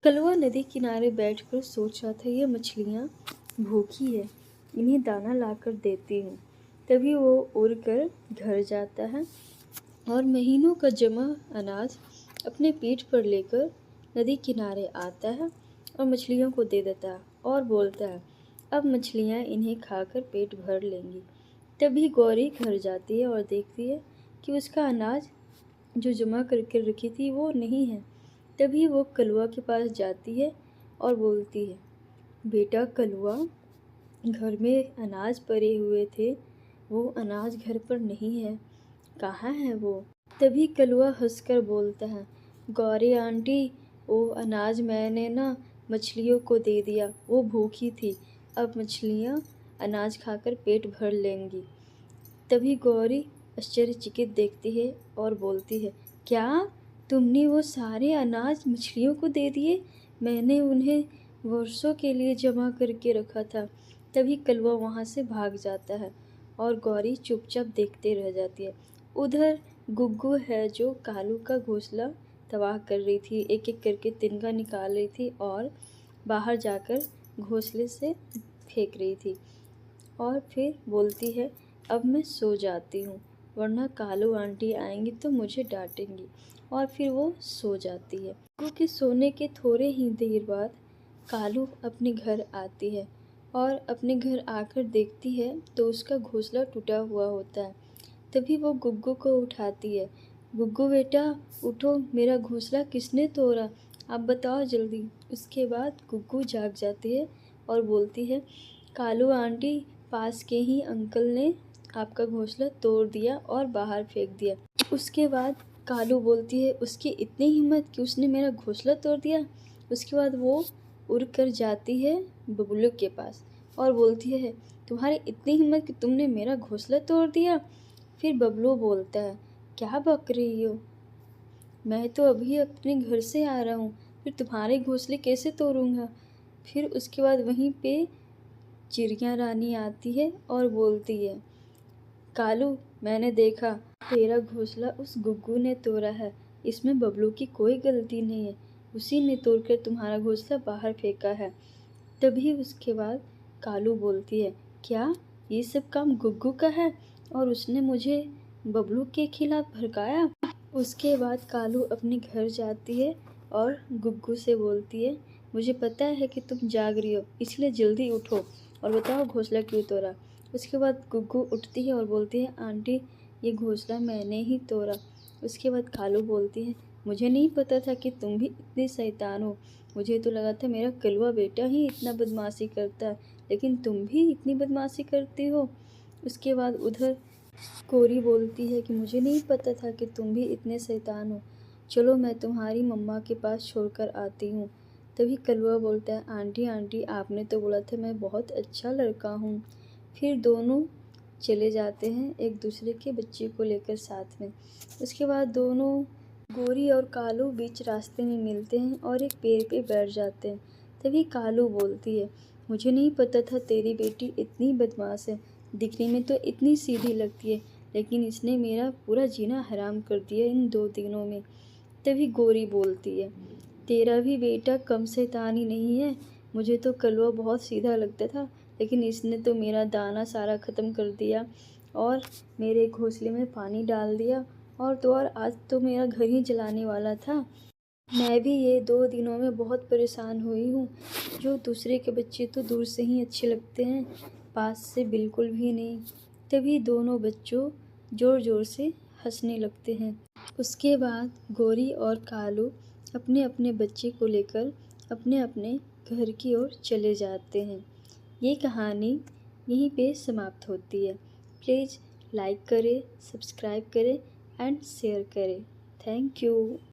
कलवा नदी किनारे बैठकर सोच रहा था, ये मछलियाँ भूखी है, इन्हें दाना लाकर देती हूँ। तभी वो उड़कर घर जाता है और महीनों का जमा अनाज अपने पीठ पर लेकर नदी किनारे आता है और मछलियों को दे देता है और बोलता है, अब मछलियाँ इन्हें खाकर पेट भर लेंगी। तभी गौरी घर जाती है और देखती है कि उसका अनाज जो जमा करके रखी थी वो नहीं है। तभी वो कलवा के पास जाती है और बोलती है, बेटा कलवा, घर में अनाज पड़े हुए थे, वो अनाज घर पर नहीं है, कहाँ है वो? तभी कलवा हंसकर बोलता है, गौरी आंटी, वो अनाज मैंने ना मछलियों को दे दिया, वो भूखी थी, अब मछलियाँ अनाज खाकर पेट भर लेंगी। तभी गौरी आश्चर्यचकित देखती है और बोलती है, क्या तुमने वो सारे अनाज मछलियों को दे दिए? मैंने उन्हें वर्षों के लिए जमा करके रखा था। तभी कलवा वहाँ से भाग जाता है और गौरी चुपचाप देखते रह जाती है। उधर गुग्गू है जो कालू का घोंसला तबाह कर रही थी, एक एक करके तिनका निकाल रही थी और बाहर जाकर घोंसले से फेंक रही थी और फिर बोलती है, अब मैं सो जाती हूँ, वरना कालू आंटी आएंगी तो मुझे डांटेंगी। और फिर वो सो जाती है। क्योंकि सोने के थोड़े ही देर बाद कालू अपने घर आती है और अपने घर आकर देखती है तो उसका घोंसला टूटा हुआ होता है। तभी वो गुग्गू को उठाती है, गुग्गू बेटा उठो, मेरा घोंसला किसने तोड़ा, आप बताओ जल्दी। उसके बाद गुग्गू जाग जाती है और बोलती है, कालू आंटी, पास के ही अंकल ने आपका घोंसला तोड़ दिया और बाहर फेंक दिया। उसके बाद कालू बोलती है, उसकी इतनी हिम्मत कि उसने मेरा घोंसला तोड़ दिया। उसके बाद वो उड़ कर जाती है बबलू के पास और बोलती है, तुम्हारी इतनी हिम्मत कि तुमने मेरा घोंसला तोड़ दिया। फिर बबलू बोलता है, क्या बक रही हो, मैं तो अभी अपने घर से आ रहा हूँ, फिर तुम्हारे घोंसले कैसे तोड़ूंगा। फिर उसके बाद वहीं पे चिड़िया रानी आती है और बोलती है, कालू, मैंने देखा तेरा घोंसला उस गुग्गू ने तोड़ा है, इसमें बबलू की कोई गलती नहीं है, उसी ने तोड़कर तुम्हारा घोंसला बाहर फेंका है। तभी उसके बाद कालू बोलती है, क्या ये सब काम गुग्गू का है और उसने मुझे बबलू के खिलाफ भड़काया। उसके बाद कालू अपने घर जाती है और गुग्गू से बोलती है, मुझे पता है कि तुम जाग रही हो, इसलिए जल्दी उठो और बताओ घोंसला क्यों तोड़ा। उसके बाद गुग्गू उठती है और बोलती है, आंटी, ये घोंसला मैंने ही तोड़ा। उसके बाद कालू बोलती है, मुझे नहीं पता था कि तुम भी इतने शैतान हो, मुझे तो लगा था मेरा कलवा बेटा ही इतना बदमाशी करता है, लेकिन तुम भी इतनी बदमाशी करती हो। उसके बाद उधर कोरी बोलती है कि मुझे नहीं पता था कि तुम भी इतने शैतान हो, चलो मैं तुम्हारी मम्मा के पास छोड़कर आती हूँ। तभी कलवा बोलता है, आंटी आंटी, आपने तो बोला था मैं बहुत अच्छा लड़का हूँ। फिर दोनों चले जाते हैं एक दूसरे के बच्चे को लेकर साथ में। उसके बाद दोनों गोरी और कालू बीच रास्ते में मिलते हैं और एक पेड़ पे बैठ जाते हैं। तभी कालू बोलती है, मुझे नहीं पता था तेरी बेटी इतनी बदमाश है, दिखने में तो इतनी सीधी लगती है, लेकिन इसने मेरा पूरा जीना हराम कर दिया इन 2 दिनों में। तभी गोरी बोलती है, तेरा भी बेटा कम शैतानी नहीं है, मुझे तो कलवा बहुत सीधा लगता था, लेकिन इसने तो मेरा दाना सारा ख़त्म कर दिया और मेरे घोंसले में पानी डाल दिया और आज तो मेरा घर ही जलाने वाला था। मैं भी ये 2 दिनों में बहुत परेशान हुई हूँ। जो दूसरे के बच्चे तो दूर से ही अच्छे लगते हैं, पास से बिल्कुल भी नहीं। तभी दोनों बच्चों ज़ोर ज़ोर से हंसने लगते हैं। उसके बाद गोरी और कालू अपने अपने बच्चे को लेकर अपने अपने घर की ओर चले जाते हैं। ये कहानी यहीं पे समाप्त होती है। प्लीज़ लाइक करें, सब्सक्राइब करें एंड शेयर करें। Thank you.